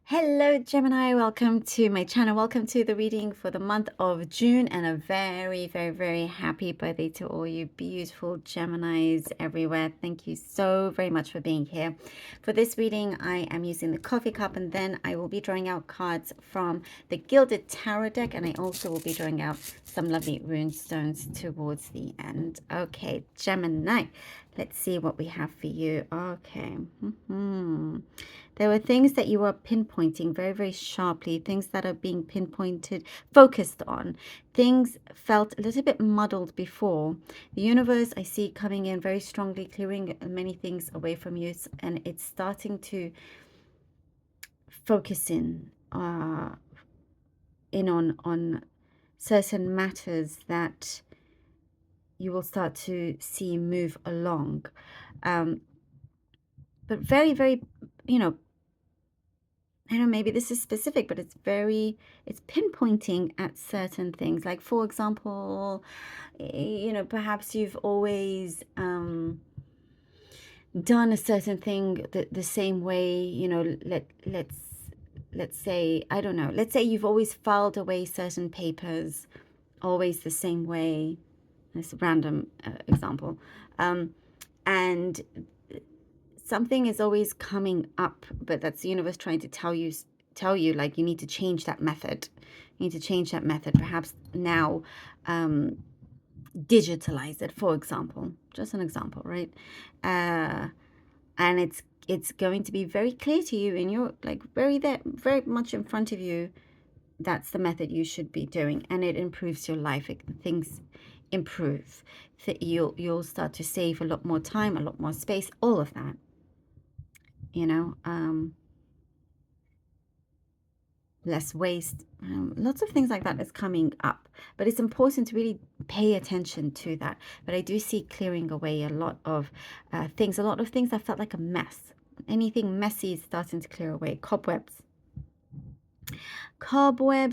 Hello, Gemini. Welcome to my channel. Welcome to the reading for the month of June, and a very, very, very happy birthday to all you beautiful Geminis everywhere. Thank you so very much for being here. For this reading, I am using the coffee cup, and then I will be drawing out cards from the Gilded Tarot deck, and I also will be drawing out some lovely rune stones towards the end. Okay, Gemini, let's see what we have for you. Okay. There were things that you were pinpointing very, very sharply, things that are being pinpointed, focused on. Things felt a little bit muddled before. The universe, I see coming in very strongly, clearing many things away from you, and it's starting to focus on certain matters that you will start to see move along. But very, very, I know maybe this is specific, but it's pinpointing at certain things. Like, for example, perhaps you've always done a certain thing the same way. Let's say, I don't know, let's say you've always filed away certain papers always the same way. This random example. And something is always coming up, but that's the universe trying to tell you like you need to change that method. You need to change that method. Perhaps now digitalize it, for example. Just an example, right? And it's going to be very clear to you, and you're like very much in front of you. That's the method you should be doing, and it improves your life. Things improve. You'll start to save a lot more time, a lot more space, all of that. Less waste, lots of things like that is coming up, but it's important to really pay attention to that. But I do see clearing away a lot of things that felt like a mess. Anything messy is starting to clear away. Cobwebs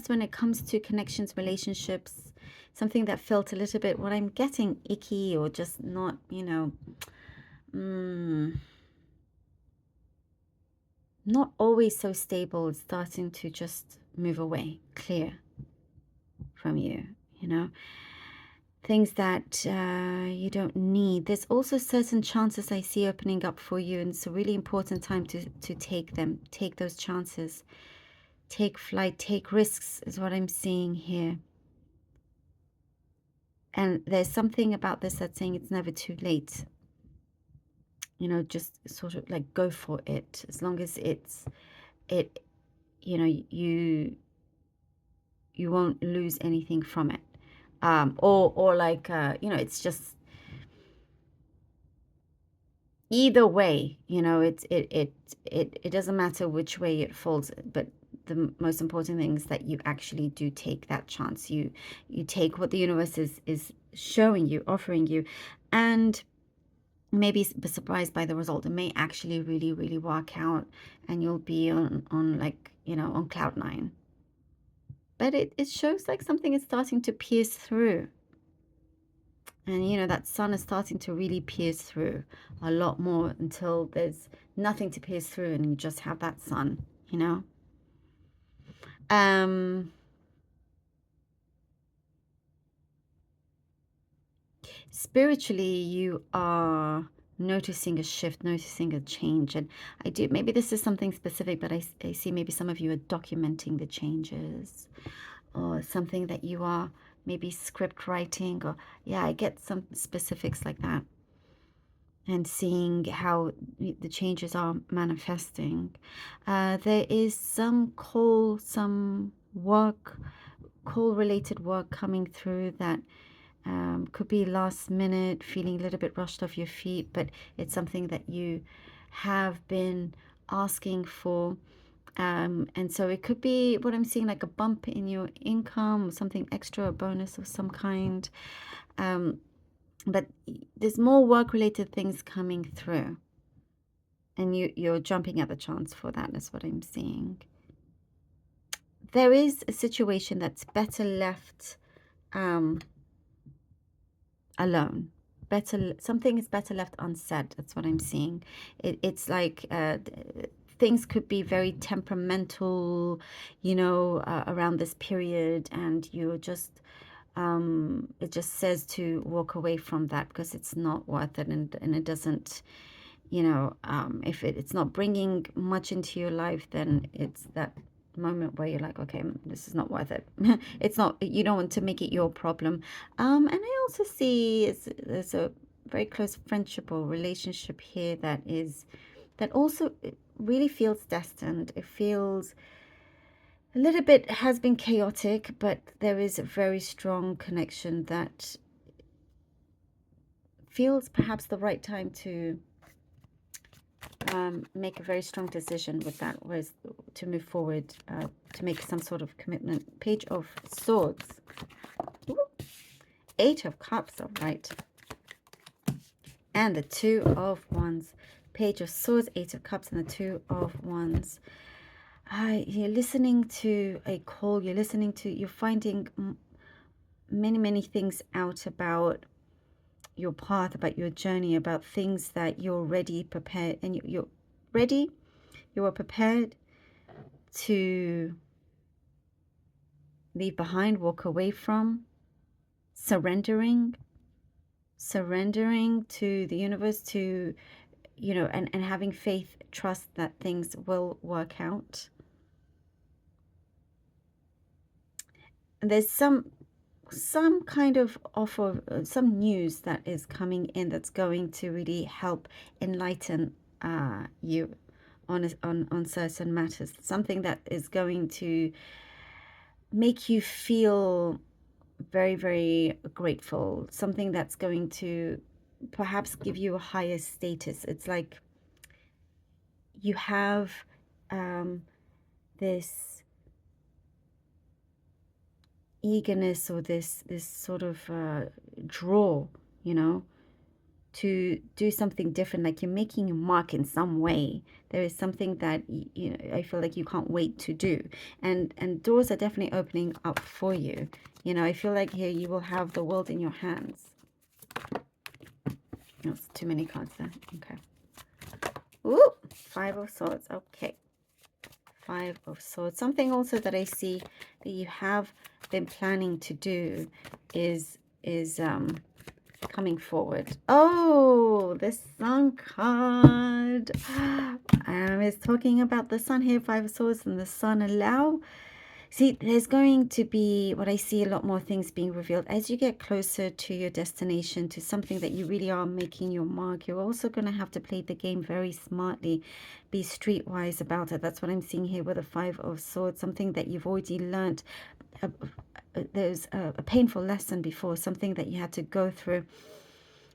when it comes to connections, relationships, something that felt a little bit, what I'm getting, icky, or just not, not always so stable. It's starting to just move away, clear from you, things that you don't need. There's also certain chances I see opening up for you, and it's a really important time to take those chances, take flight, take risks is what I'm seeing here. And there's something about this that's saying it's never too late. Just sort of like go for it, as long as you won't lose anything from it. Or like, it's just either way, it doesn't matter which way it falls, but the most important thing is that you actually do take that chance. You take what the universe is showing you, offering you, and maybe be surprised by the result. It may actually really, really work out, and you'll be on like, on cloud nine. But it shows like something is starting to pierce through. And that sun is starting to really pierce through a lot more, until there's nothing to pierce through and you just have that sun, Spiritually, you are noticing a shift, noticing a change. And maybe this is something specific, but I see maybe some of you are documenting the changes, or something that you are maybe script writing, or I get some specifics like that, and seeing how the changes are manifesting. There is some call-related work coming through that could be last minute, feeling a little bit rushed off your feet, but it's something that you have been asking for. And so it could be, what I'm seeing, like a bump in your income, or something extra, a bonus of some kind. But there's more work-related things coming through, and you're jumping at the chance for that. That's what I'm seeing. There is a situation that's better left alone. Something is better left unsaid. That's what I'm seeing. It's like things could be very temperamental, you know, around this period, and you're just it just says to walk away from that because it's not worth it, and it doesn't, you know, if it's not bringing much into your life, then it's that moment where you're like, okay, this is not worth it. It's not, you don't want to make it your problem. And I also see there's a very close friendship or relationship here that also it really feels destined. It feels a little bit has been chaotic, but there is a very strong connection that feels perhaps the right time to make a very strong decision with that, was to move forward, to make some sort of commitment. Page of Swords. Ooh. Eight of Cups, all right. And the Two of Wands. Page of Swords, Eight of Cups, and the Two of Wands. You're listening to a call. You're finding many things out about your path, about your journey, about things that you're already prepared, and you're ready. You are prepared to leave behind, walk away from, surrendering to the universe, to, you know, and having faith, trust that things will work out. And there's some kind of offer, some news that is coming in that's going to really help enlighten you on certain matters. Something that is going to make you feel very grateful. Something that's going to perhaps give you a higher status. It's like you have this eagerness, or this sort of draw, you know, to do something different, like you're making a mark in some way. There is something that, you know, I feel like you can't wait to do, and doors are definitely opening up for you. You know, I feel like here you will have the world in your hands. That's too many cards there. Okay. Ooh, Five of Swords. Okay. Five of Swords. Something also that I see that you have been planning to do is coming forward. Oh, the Sun card. It's talking about the Sun here, Five of Swords, and the Sun. See, there's going to be, what I see, a lot more things being revealed as you get closer to your destination, to something that you really are making your mark. You're also going to have to play the game very smartly, be streetwise about it. That's what I'm seeing here with the Five of Swords, something that you've already learned. There's a painful lesson before, something that you had to go through,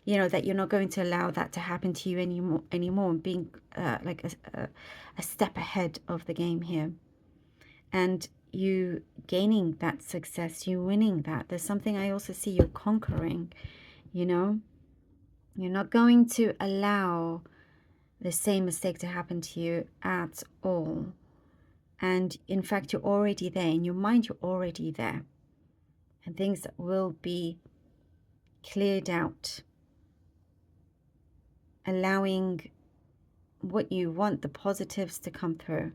you know, that you're not going to allow that to happen to you anymore, being like a step ahead of the game here. And you gaining that success, you winning that. There's something I also see you're conquering, you know. You're not going to allow the same mistake to happen to you at all. And in fact, you're already there. In your mind, you're already there. And things will be cleared out, allowing what you want, the positives, to come through.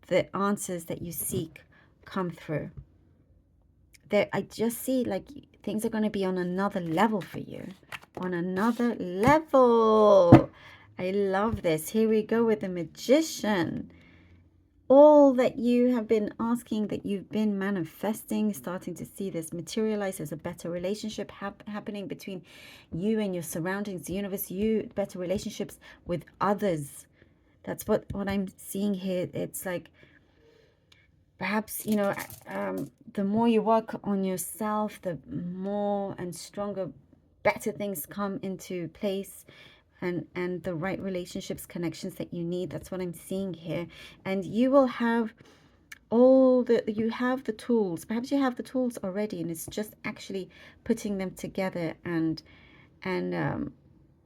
The answers that you seek come through. There, I just see like things are going to be on another level for you. On another level. I love this. Here we go with the Magician. All that you have been asking, that you've been manifesting, starting to see this materialize as a better relationship happening between you and your surroundings, the universe, you, better relationships with others. That's what I'm seeing here. It's like, perhaps, you know, the more you work on yourself, the more and stronger, better things come into place, and the right relationships, connections that you need. That's what I'm seeing here. And you will have you have the tools. Perhaps you have the tools already, and it's just actually putting them together and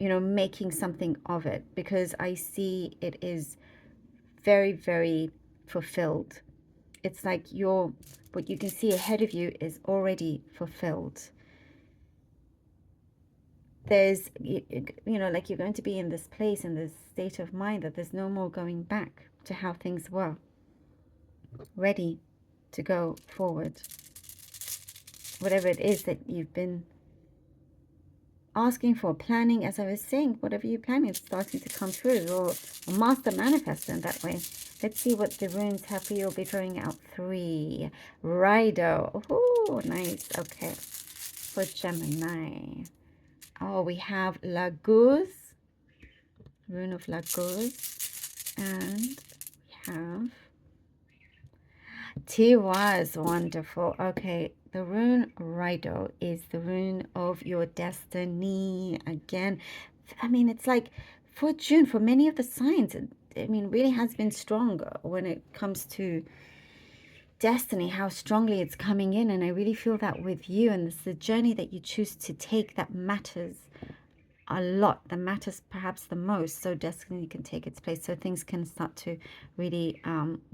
you know, making something of it, because I see it is very fulfilled. It's like what you can see ahead of you is already fulfilled. there's, you know, like you're going to be in this place, in this state of mind that there's no more going back to how things were. Ready to go forward. Whatever it is that you've been asking for, planning, as I was saying, whatever you're planning is starting to come through, or master manifest in that way. Let's see what the runes have for you. I'll be throwing out 3. Rido. Oh, nice. Okay. For Gemini. Oh, we have Laguz. Rune of Laguz. And we have Tiwaz. Wonderful. Okay. The rune Rido is the rune of your destiny. Again, I mean, it's like for June, for many of the signs, I mean, really has been stronger when it comes to destiny, how strongly it's coming in. And I really feel that with you. And it's the journey that you choose to take that matters a lot, that matters perhaps the most, so destiny can take its place, so things can start to really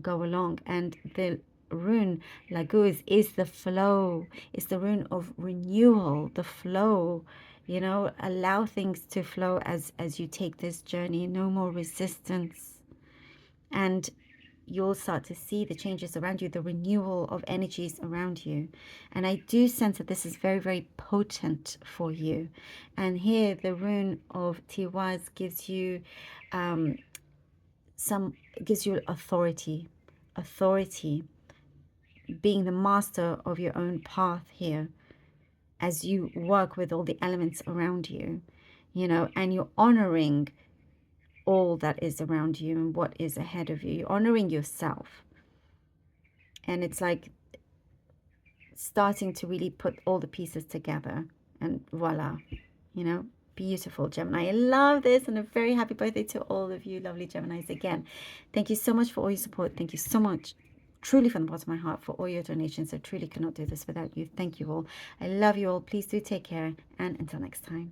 go along. And the rune Laguz is the flow, it's the rune of renewal, the flow, you know, allow things to flow as you take this journey. No more resistance, and you'll start to see the changes around you, the renewal of energies around you. And I do sense that this is very, very potent for you. And here the rune of Tiwaz gives you gives you authority, being the master of your own path here as you work with all the elements around you, you know, and you're honoring all that is around you and what is ahead of you. You're honoring yourself. And it's like starting to really put all the pieces together, and voila, you know, beautiful Gemini. I love this, and a very happy birthday to all of you lovely Geminis. Again, thank you so much for all your support. Thank you so much, truly from the bottom of my heart, for all your donations. I truly cannot do this without you. Thank you all. I love you all. Please do take care, and until next time.